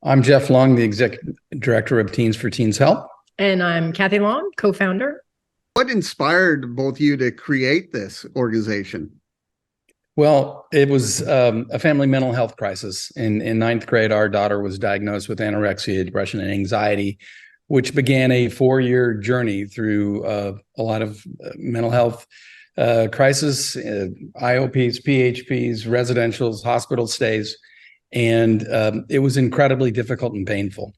I'm Jeff Long, the Executive Director of Teens4Teens Help. And I'm Kathy Long, co-founder. What inspired both you to create this organization? Well, it was a family mental health crisis. In ninth grade, our daughter was diagnosed with anorexia, depression, and anxiety, which began a 4-year journey through a lot of mental health crisis, IOPs, PHPs, residentials, hospital stays. And it was incredibly difficult and painful.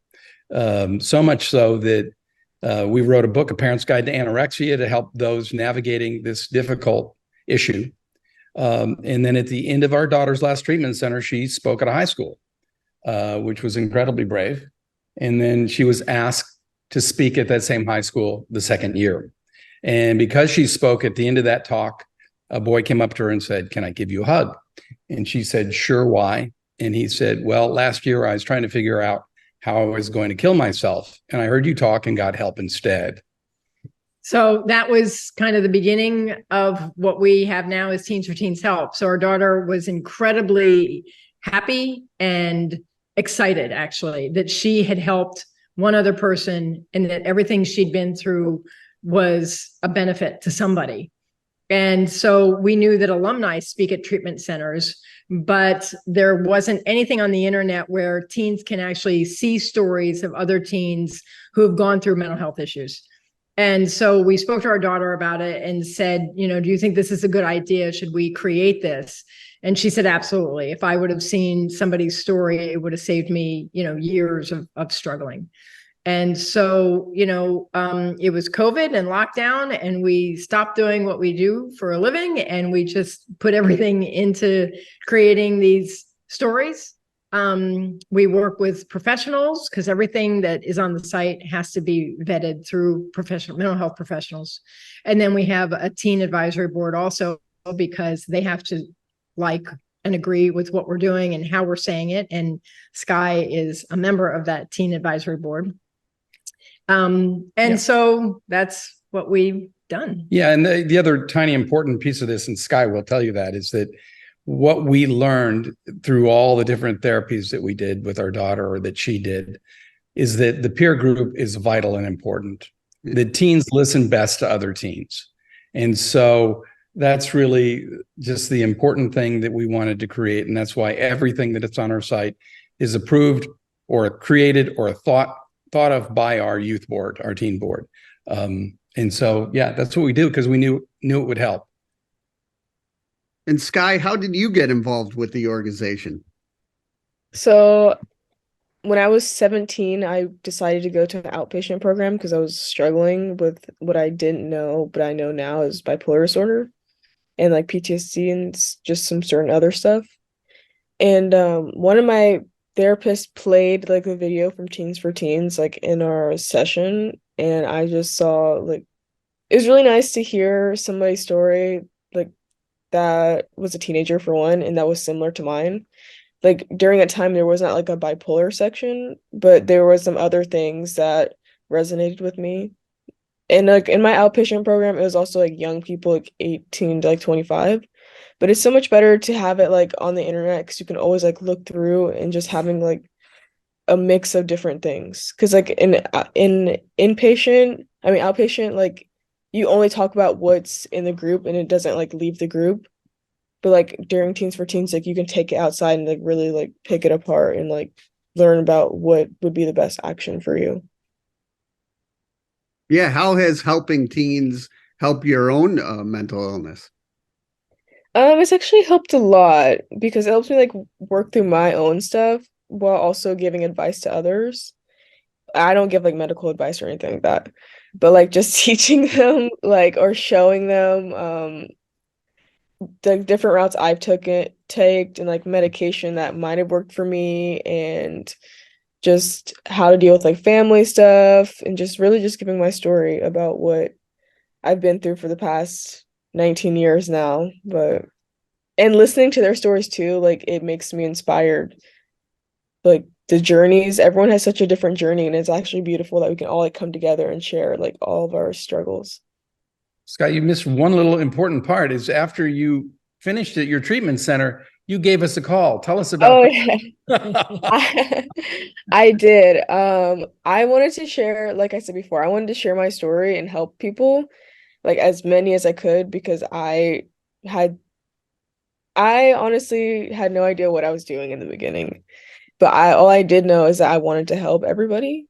So much so that we wrote a book, A Parent's Guide to Anorexia, to help those navigating this difficult issue. And then at the end of our daughter's last treatment center, she spoke at a high school, which was incredibly brave. And then she was asked to speak at that same high school the second year. And because she spoke at the end of that talk, a boy came up to her and said, "Can I give you a hug?" And she said, "Sure, why?" And he said, "Well, last year I was trying to figure out how I was going to kill myself. And I heard you talk and got help instead." So that was kind of the beginning of what we have now as Teens4Teens Help. So our daughter was incredibly happy and excited, actually, that she had helped one other person and that everything she'd been through was a benefit to somebody. And so we knew that alumni speak at treatment centers, but there wasn't anything on the internet where teens can actually see stories of other teens who have gone through mental health issues. And so we spoke to our daughter about it and said, do you think this is a good idea? Should we create this? And she said, absolutely. If I would have seen somebody's story, it would have saved me, years of struggling. And so, it was COVID and lockdown, and we stopped doing what we do for a living, and we just put everything into creating these stories. We work with professionals because everything that is on the site has to be vetted through professional mental health professionals. And then we have a teen advisory board also, because they have to like and agree with what we're doing and how we're saying it. And Skye is a member of that teen advisory board. So that's what we've done. Yeah. And the other tiny important piece of this, and Skye will tell you that, is that what we learned through all the different therapies that we did with our daughter, or that she did, is that the peer group is vital and important. The teens listen best to other teens. And so that's really just the important thing that we wanted to create. And that's why everything that is on our site is approved or created or thought of by our youth board, our teen board. And so, yeah, that's what we do, because we knew it would help. And Skye, how did you get involved with the organization? So when I was 17, I decided to go to an outpatient program because I was struggling with what I didn't know, but I know now is bipolar disorder and like PTSD and just some certain other stuff. And one of my therapists played like a video from Teens4Teens like in our session, and I just saw like it was really nice to hear somebody's story like that was a teenager for one, and that was similar to mine. Like during that time, there was not like a bipolar section, but there was some other things that resonated with me. And like in my outpatient program, it was also like young people, like 18 to like 25. But it's so much better to have it like on the internet, because you can always like look through and just having like a mix of different things. Because like in outpatient, like you only talk about what's in the group and it doesn't like leave the group. But like during Teens4Teens, like you can take it outside and like really like pick it apart and like learn about what would be the best action for you. Yeah, how has helping teens help your own mental illness? It's actually helped a lot because it helps me like work through my own stuff while also giving advice to others. I don't give like medical advice or anything like that, but like just teaching them like or showing them the different routes I've taken and like medication that might have worked for me, and just how to deal with like family stuff, and just really just giving my story about what I've been through for the past 19 years now. And listening to their stories too, like it makes me inspired. Like the journeys, everyone has such a different journey, and it's actually beautiful that we can all like come together and share like all of our struggles. Skye, you missed one little important part, is after you finished at your treatment center, you gave us a call. Tell us about Oh that. yeah. I did. I wanted to share, like I said before, I wanted to share my story and help people, like as many as I could, because had I honestly had no idea what I was doing in the beginning. But all I did know is that I wanted to help everybody.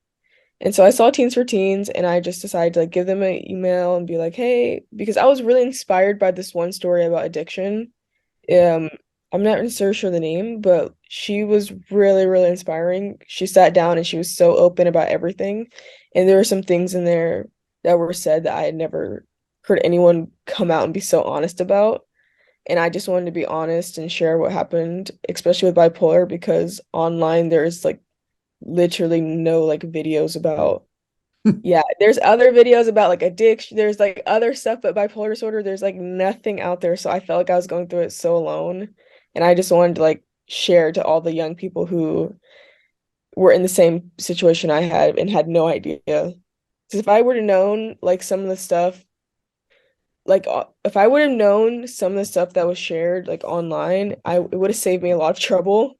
And so I saw Teens for Teens and I just decided to like give them an email and be like, hey, because I was really inspired by this one story about addiction. Um, I'm not necessarily sure the name, but she was really, really inspiring. She sat down and she was so open about everything. And there were some things in there that were said that I had never heard anyone come out and be so honest about. And I just wanted to be honest and share what happened, especially with bipolar, because online there's like literally no like videos about, yeah, there's other videos about like addiction, there's like other stuff, but bipolar disorder, there's like nothing out there. So I felt like I was going through it so alone. And I just wanted to like share to all the young people who were in the same situation I had and had no idea. Because if I would have known like some of the stuff, like if I would have known some of the stuff that was shared like online, it would have saved me a lot of trouble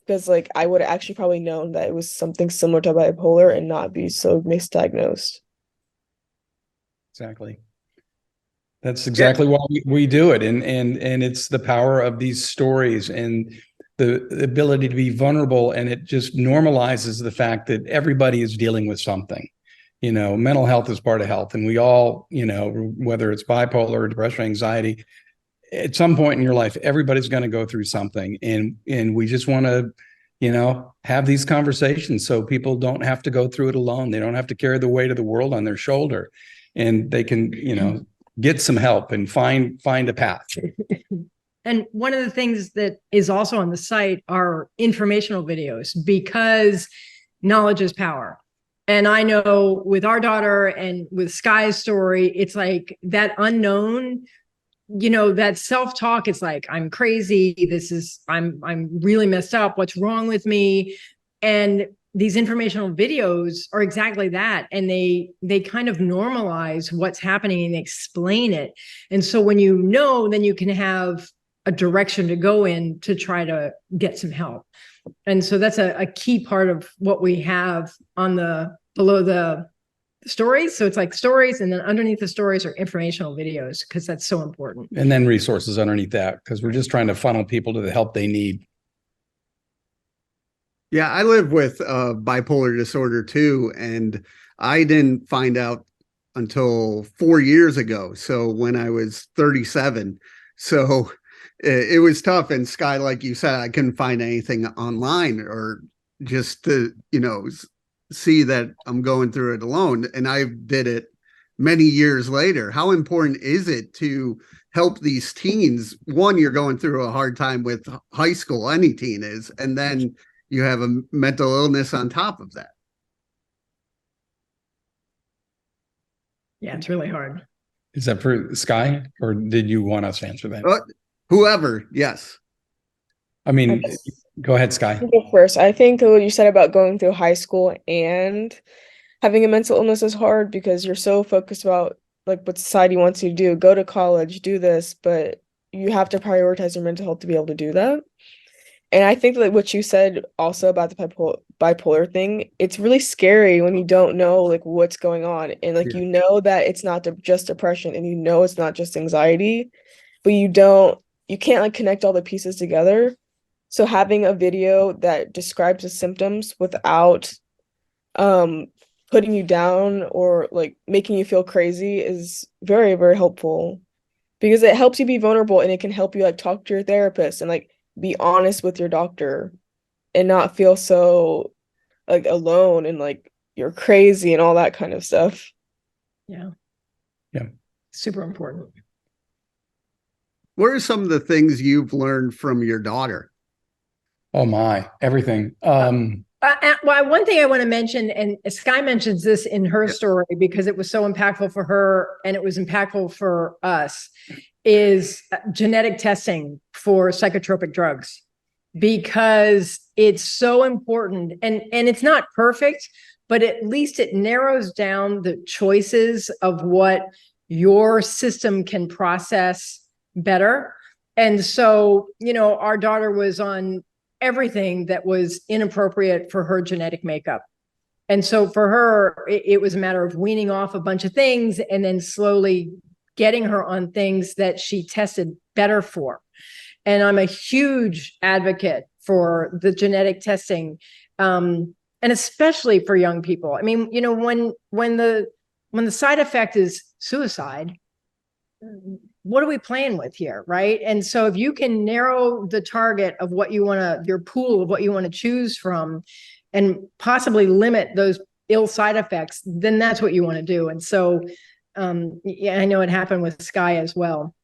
because like I would have actually probably known that it was something similar to bipolar and not be so misdiagnosed. Exactly. That's exactly why we do it. And it's the power of these stories and the ability to be vulnerable. And it just normalizes the fact that everybody is dealing with something. You know, mental health is part of health. And we all, you know, whether it's bipolar, depression, anxiety, at some point in your life, everybody's going to go through something. And we just want to, you know, have these conversations so people don't have to go through it alone. They don't have to carry the weight of the world on their shoulder. And they can, you know, get some help and find a path. And one of the things that is also on the site are informational videos, because knowledge is power. And I know with our daughter and with Skye's story, it's like that unknown, you know, that self-talk is like, I'm crazy. I'm really messed up. What's wrong with me? And these informational videos are exactly that. And they kind of normalize what's happening and explain it. And so when you know, then you can have a direction to go in to try to get some help. And so that's a key part of what we have on the below the stories. So it's like stories, and then underneath the stories are informational videos, because that's so important. And then resources underneath that, because we're just trying to funnel people to the help they need. Yeah, I live with bipolar disorder too, and I didn't find out until 4 years ago. So when I was 37, so it was tough. And Skye, like you said, I couldn't find anything online or just to, you know, see that I'm going through it alone. And I did it many years later. How important is it to help these teens? One, you're going through a hard time with high school, any teen is, and then you have a mental illness on top of that. Yeah, it's really hard. Is that for Skye, or did you want us to answer that? Whoever, yes. I mean, go ahead, Skye. Go first. I think what you said about going through high school and having a mental illness is hard because you're so focused about like what society wants you to do, go to college, do this, but you have to prioritize your mental health to be able to do that. And I think that what you said also about the bipolar thing, it's really scary when you don't know like what's going on. And like, you know that it's not just depression and you know it's not just anxiety, but you can't like connect all the pieces together. So having a video that describes the symptoms without putting you down or like making you feel crazy is very, very helpful because it helps you be vulnerable and it can help you like talk to your therapist and like be honest with your doctor and not feel so like alone and like you're crazy and all that kind of stuff. Yeah. Yeah. Super important. What are some of the things you've learned from your daughter? Oh my, everything. Well, one thing I want to mention, and Skye mentions this in her story because it was so impactful for her and it was impactful for us, is genetic testing for psychotropic drugs, because it's so important. And it's not perfect, but at least it narrows down the choices of what your system can process better. And so, our daughter was on everything that was inappropriate for her genetic makeup. And so for her, it was a matter of weaning off a bunch of things and then slowly getting her on things that she tested better for. And I'm a huge advocate for the genetic testing, and especially for young people. I mean, when the side effect is suicide, what are we playing with here, right? And so if you can narrow the target of what you want to, your pool of what you want to choose from, and possibly limit those ill side effects, then that's what you want to do. And so, yeah, I know it happened with Skye as well.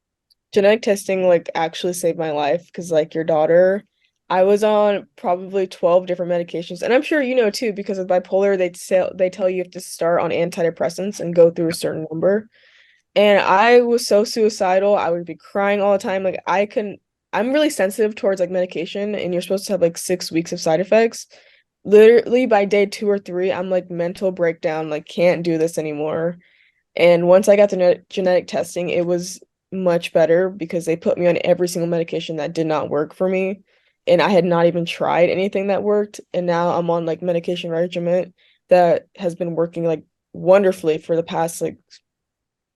Genetic testing like actually saved my life because like your daughter, I was on probably 12 different medications, and I'm sure you know too because of bipolar, they tell you have to start on antidepressants and go through a certain number. And I was so suicidal. I would be crying all the time. Like I'm really sensitive towards like medication, and you're supposed to have like 6 weeks of side effects. Literally by day 2 or 3, I'm like mental breakdown, like can't do this anymore. And once I got the genetic testing, it was much better because they put me on every single medication that did not work for me. And I had not even tried anything that worked. And now I'm on like medication regimen that has been working like wonderfully for the past like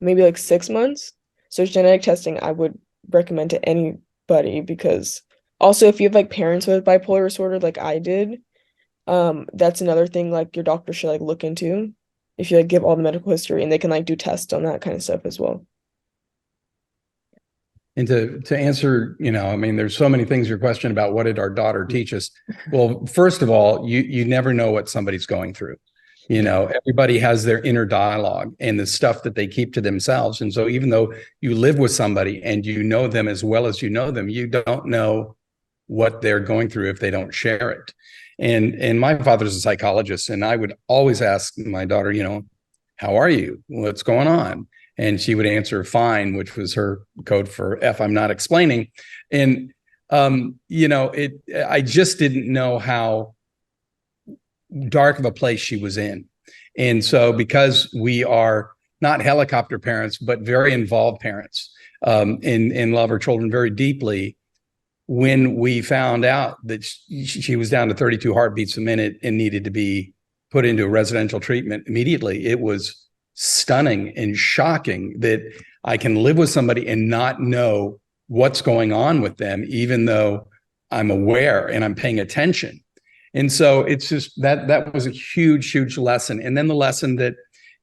maybe like 6 months. So genetic testing, I would recommend to anybody because also if you have like parents with bipolar disorder like I did, that's another thing like your doctor should like look into if you like give all the medical history, and they can like do tests on that kind of stuff as well. And to answer, I mean, there's so many things your question about what did our daughter teach us? Well, first of all, you never know what somebody's going through. Everybody has their inner dialogue and the stuff that they keep to themselves. And so even though you live with somebody and you know them as well as you know them, you don't know what they're going through if they don't share it. And my father's a psychologist, and I would always ask my daughter, how are you? What's going on? And she would answer fine, which was her code for F, I'm not explaining. And, I just didn't know how dark of a place she was in. And so because we are not helicopter parents, but very involved parents, and love our children very deeply, when we found out that she was down to 32 heartbeats a minute and needed to be put into residential treatment immediately, it was stunning and shocking that I can live with somebody and not know what's going on with them, even though I'm aware and I'm paying attention. And so it's just that was a huge, huge lesson. And then the lesson that,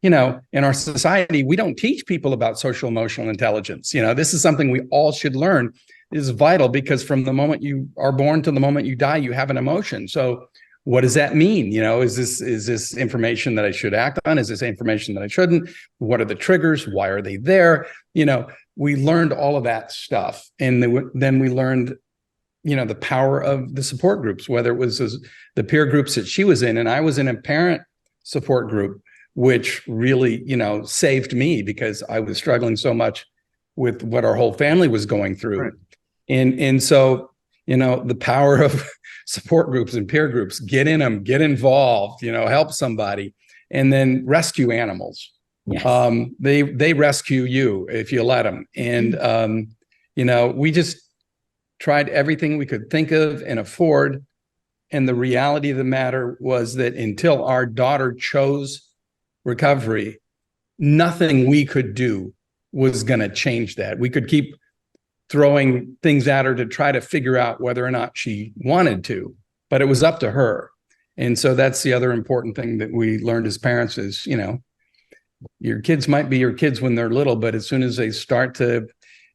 in our society, we don't teach people about social emotional intelligence. This is something we all should learn. It is vital because from the moment you are born to the moment you die, you have an emotion. So what does that mean? Is this information that I should act on? Is this information that I shouldn't? What are the triggers? Why are they there? We learned all of that stuff. And then we learned, the power of the support groups, whether it was the peer groups that she was in, and I was in a parent support group, which really, saved me because I was struggling so much with what our whole family was going through. Right. And so, the power of support groups and peer groups, get in them, get involved, help somebody, and then rescue animals. Yes. They rescue you if you let them. And, we just tried everything we could think of and afford. And the reality of the matter was that until our daughter chose recovery, nothing we could do was going to change that. We could keep throwing things at her to try to figure out whether or not she wanted to, but it was up to her. And so that's the other important thing that we learned as parents is, your kids might be your kids when they're little, but as soon as they start to,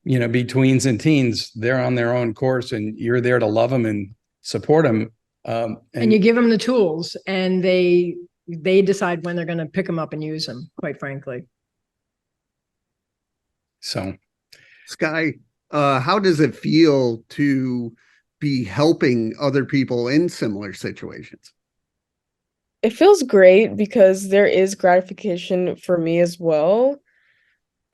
be tweens and teens, they're on their own course, and you're there to love them and support them. And you give them the tools, and they decide when they're going to pick them up and use them, quite frankly. So, Skye, how does it feel to be helping other people in similar situations? It feels great because there is gratification for me as well.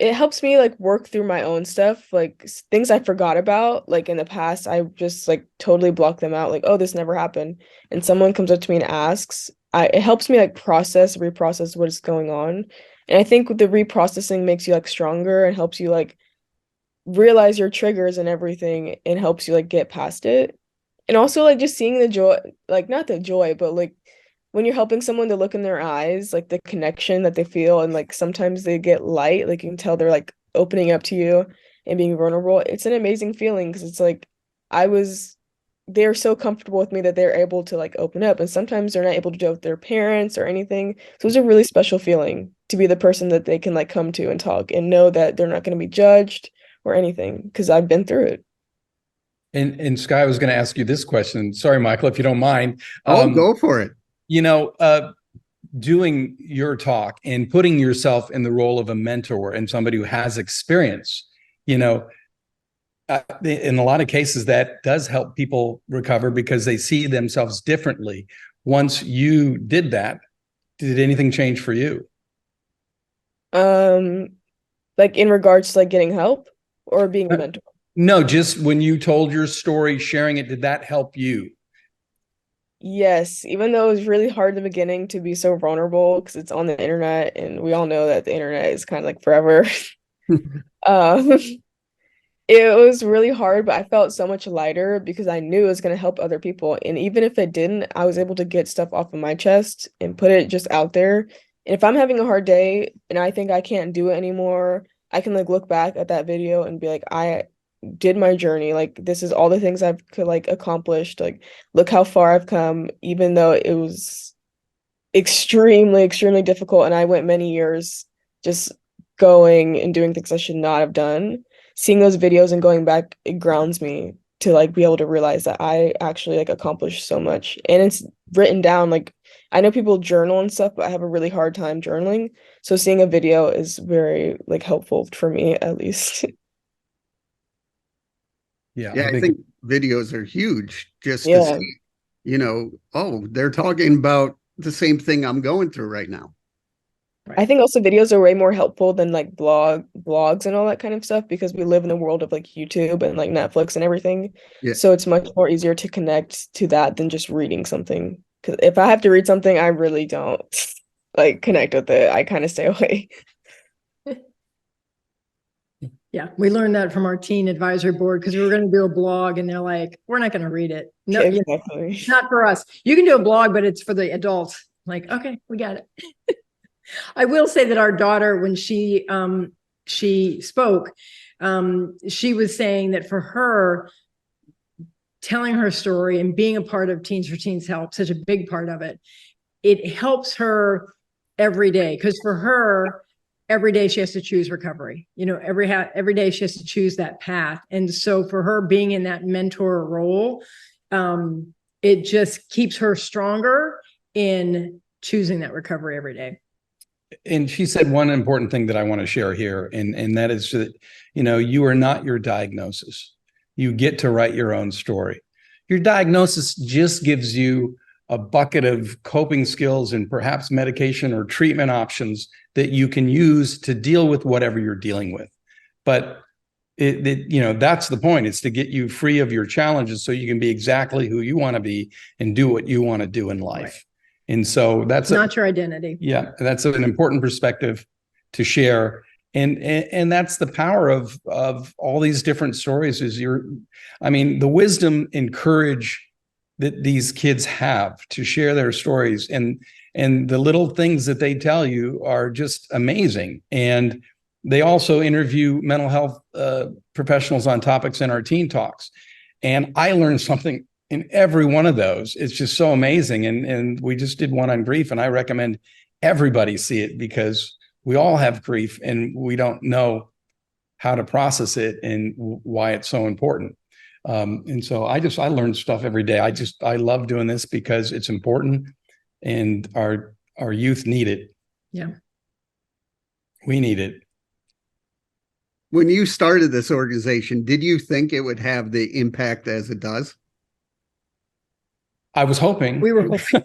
It helps me like work through my own stuff, like things I forgot about, like in the past, I just like totally block them out, like, oh, this never happened. And someone comes up to me and asks, it helps me like reprocess what is going on. And I think the reprocessing makes you like stronger and helps you like realize your triggers and everything and helps you like get past it. And also like just seeing the joy, like not the joy, but like when you're helping someone to look in their eyes, like the connection that they feel, and like sometimes they get light, like you can tell they're like opening up to you and being vulnerable. It's an amazing feeling because it's like I was they're so comfortable with me that they're able to like open up, and sometimes they're not able to do it with their parents or anything. So it's a really special feeling to be the person that they can like come to and talk and know that they're not going to be judged or anything because I've been through it. And Skye, I was going to ask you this question. Sorry, Michael, if you don't mind. Oh, go for it. You know, doing your talk and putting yourself in the role of a mentor and somebody who has experience, you know, in a lot of cases that does help people recover because they see themselves differently. Once you did that, did anything change for you? Like in regards to like getting help or being a mentor? No, just when you told your story, sharing it, did that help you? Yes, even though it was really hard in the beginning to be so vulnerable because it's on the internet and we all know that the internet is kind of like forever. Um, it was really hard, but I felt so much lighter because I knew it was going to help other people. And even if it didn't, I was able to get stuff off of my chest and put it just out there. And if I'm having a hard day and I think I can't do it anymore, I can like look back at that video and be like, I did my journey. Like this is all the things I've could like accomplished. Like look how far I've come, even though it was extremely, extremely difficult. And I went many years just going and doing things I should not have done. Seeing those videos and going back, it grounds me to like be able to realize that I actually like accomplished so much. And it's written down. Like I know people journal and stuff, but I have a really hard time journaling. So seeing a video is very like helpful for me at least. Yeah, Yeah, I think videos are huge just to Yeah. see, oh, they're talking about the same thing I'm going through right now. I think also videos are way more helpful than like blogs and all that kind of stuff because we live in the world of like YouTube and like Netflix and everything. Yeah. So it's much more easier to connect to that than just reading something. Because if I have to read something, I really don't like connect with it. I kind of stay away. Yeah, we learned that from our teen advisory board because we were going to do a blog and they're like, we're not going to read it. No, Exactly. it's not for us. You can do a blog, but it's for the adults. Like, okay, we got it. I will say that our daughter, when she spoke, she was saying that for her, telling her story and being a part of Teens4Teens Help, such a big part of it, it helps her every day. Because for her, every day she has to choose recovery. You know, every day she has to choose that path. And so for her being in that mentor role, it just keeps her stronger in choosing that recovery every day. And she said one important thing that I want to share here, and that is that, you are not your diagnosis. You get to write your own story. Your diagnosis just gives you a bucket of coping skills and perhaps medication or treatment options that you can use to deal with whatever you're dealing with. But that's the point. It's to get you free of your challenges so you can be exactly who you want to be and do what you want to do in life. Right. And so that's not your identity. Yeah, that's an important perspective to share. And that's the power of all these different stories is the wisdom and courage that these kids have to share their stories and the little things that they tell you are just amazing. And they also interview mental health professionals on topics in our teen talks. And I learned something in every one of those. It's just so amazing. And we just did one on grief, and I recommend everybody see it because we all have grief and we don't know how to process it and why it's so important. And so I learn stuff every day. I love doing this because it's important and our youth need it. Yeah. We need it. When you started this organization, did you think it would have the impact as it does? I was hoping. We were hoping.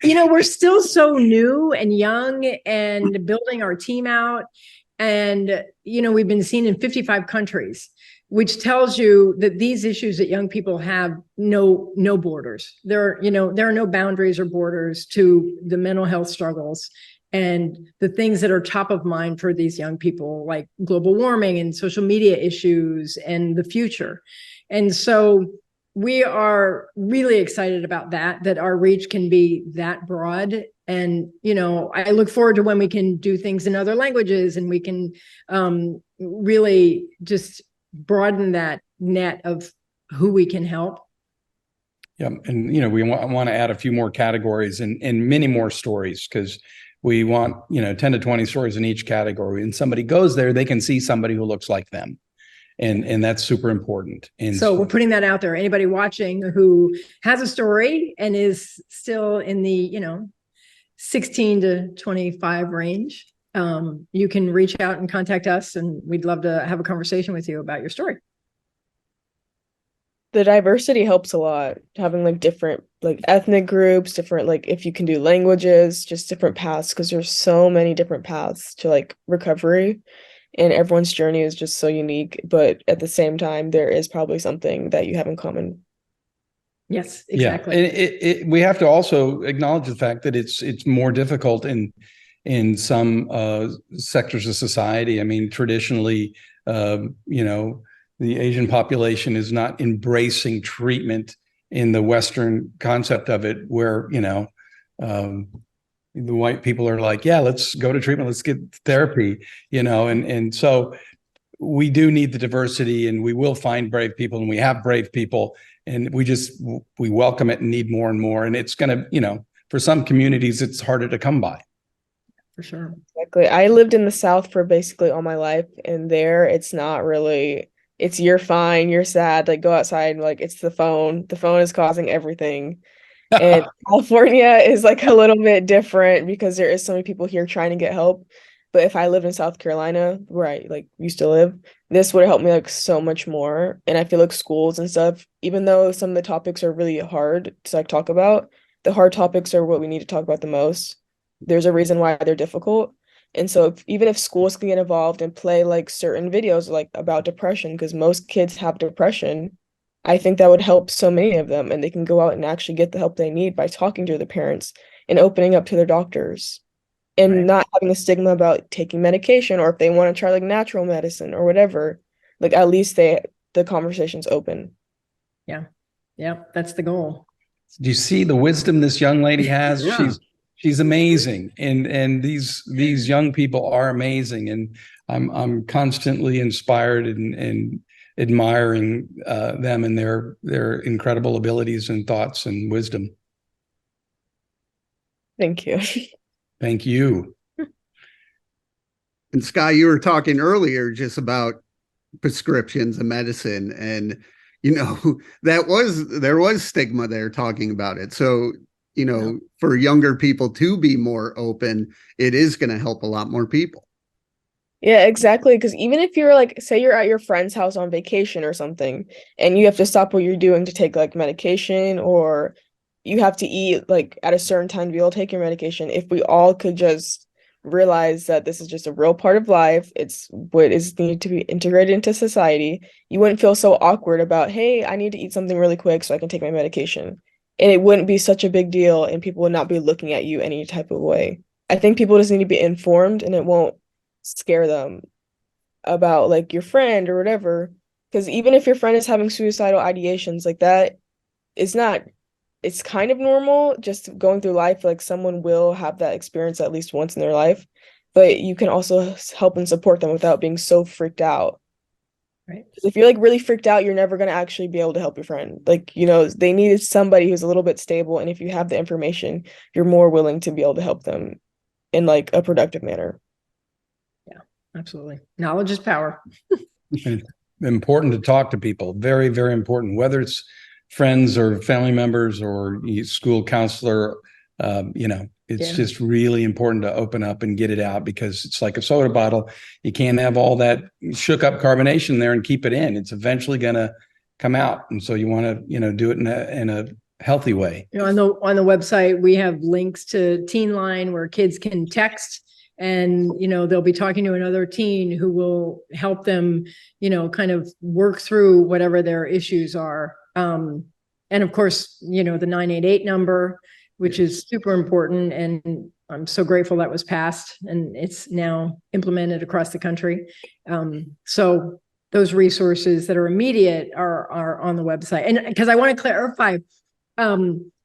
We're still so new and young and building our team out. And, we've been seen in 55 countries, which tells you that these issues that young people have no borders. There are no boundaries or borders to the mental health struggles. and the things that are top of mind for these young people, like global warming and social media issues and the future. And so we are really excited about that our reach can be that broad. And, I look forward to when we can do things in other languages and we can really just broaden that net of who we can help. Yeah. And, we want to add a few more categories and many more stories, because we want, 10 to 20 stories in each category. And somebody goes there, they can see somebody who looks like them. And that's super important. And so we're putting that out there. Anybody watching who has a story and is still in the, 16 to 25 range, you can reach out and contact us, and we'd love to have a conversation with you about your story. The diversity helps a lot, having like different like ethnic groups, different like if you can do languages, just different paths, because there's so many different paths to like recovery. And everyone's journey is just so unique, but at the same time, there is probably something that you have in common. Yes, exactly. Yeah. And we have to also acknowledge the fact that it's more difficult in some sectors of society. I mean, traditionally, the Asian population is not embracing treatment in the Western concept of it, where the white people are like, yeah, let's go to treatment, let's get therapy, and so we do need the diversity, and we will find brave people, and we have brave people, and we welcome it and need more and more. And it's going to, for some communities, it's harder to come by. For sure. Exactly. I lived in the South for basically all my life, and there it's not really, it's you're fine, you're sad, like go outside, like it's the phone is causing everything. And California is like a little bit different because there is so many people here trying to get help. But if I lived in South Carolina, where I like used to live, this would have helped me like so much more. And I feel like schools and stuff, even though some of the topics are really hard to like talk about, the hard topics are what we need to talk about the most. There's a reason why they're difficult. And so even if schools can get involved and play like certain videos like about depression, because most kids have depression, I think that would help so many of them, and they can go out and actually get the help they need by talking to their parents and opening up to their doctors and not having a stigma about taking medication, or if they want to try like natural medicine or whatever, like at least the conversation's open. Yeah. Yeah. That's the goal. Do you see the wisdom this young lady has? Yeah. She's amazing. And these young people are amazing. And I'm constantly inspired and admiring them and their incredible abilities and thoughts and wisdom. Thank you. Thank you. And Skye, you were talking earlier just about prescriptions and medicine, and there was stigma there talking about it. So for younger people to be more open, it is going to help a lot more people. Yeah, exactly. Because even if you're like, say you're at your friend's house on vacation or something, and you have to stop what you're doing to take like medication, or you have to eat like at a certain time to be able to take your medication, if we all could just realize that this is just a real part of life, it's what is needed to be integrated into society, you wouldn't feel so awkward about, hey, I need to eat something really quick so I can take my medication. And it wouldn't be such a big deal, and people would not be looking at you any type of way. I think people just need to be informed, and it won't scare them about like your friend or whatever. Because even if your friend is having suicidal ideations, like that is not, it's kind of normal just going through life. Like someone will have that experience at least once in their life, but you can also help and support them without being so freaked out. Right. Because if you're like really freaked out, you're never going to actually be able to help your friend. Like, they needed somebody who's a little bit stable. And if you have the information, you're more willing to be able to help them in like a productive manner. Yeah, absolutely. Knowledge is power. Important to talk to people. Very, very important, whether it's friends or family members or school counselor. It's just really important to open up and get it out, because it's like a soda bottle. You can't have all that shook up carbonation there and keep it in. It's eventually going to come out. And so you want to, do it in a healthy way. On the website, we have links to Teen Line where kids can text, and, they'll be talking to another teen who will help them, kind of work through whatever their issues are. And of course, the 988 number, which is super important. And I'm so grateful that was passed and it's now implemented across the country. So those resources that are immediate are on the website. And because I want to clarify,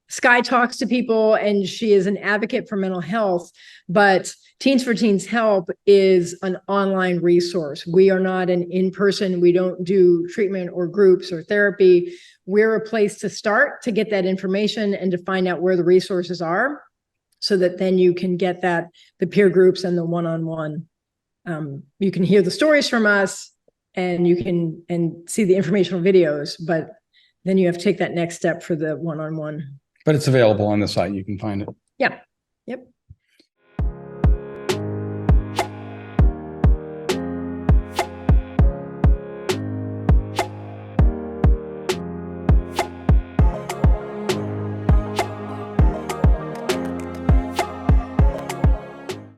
Skye talks to people and she is an advocate for mental health, but Teens4Teens Help is an online resource. We are not an in-person, we don't do treatment or groups or therapy. We're a place to start to get that information and to find out where the resources are so that then you can get the peer groups and the one-on-one. You can hear the stories from us and you can see the informational videos, but then you have to take that next step for the one-on-one. But it's available on the site. You can find it. Yeah.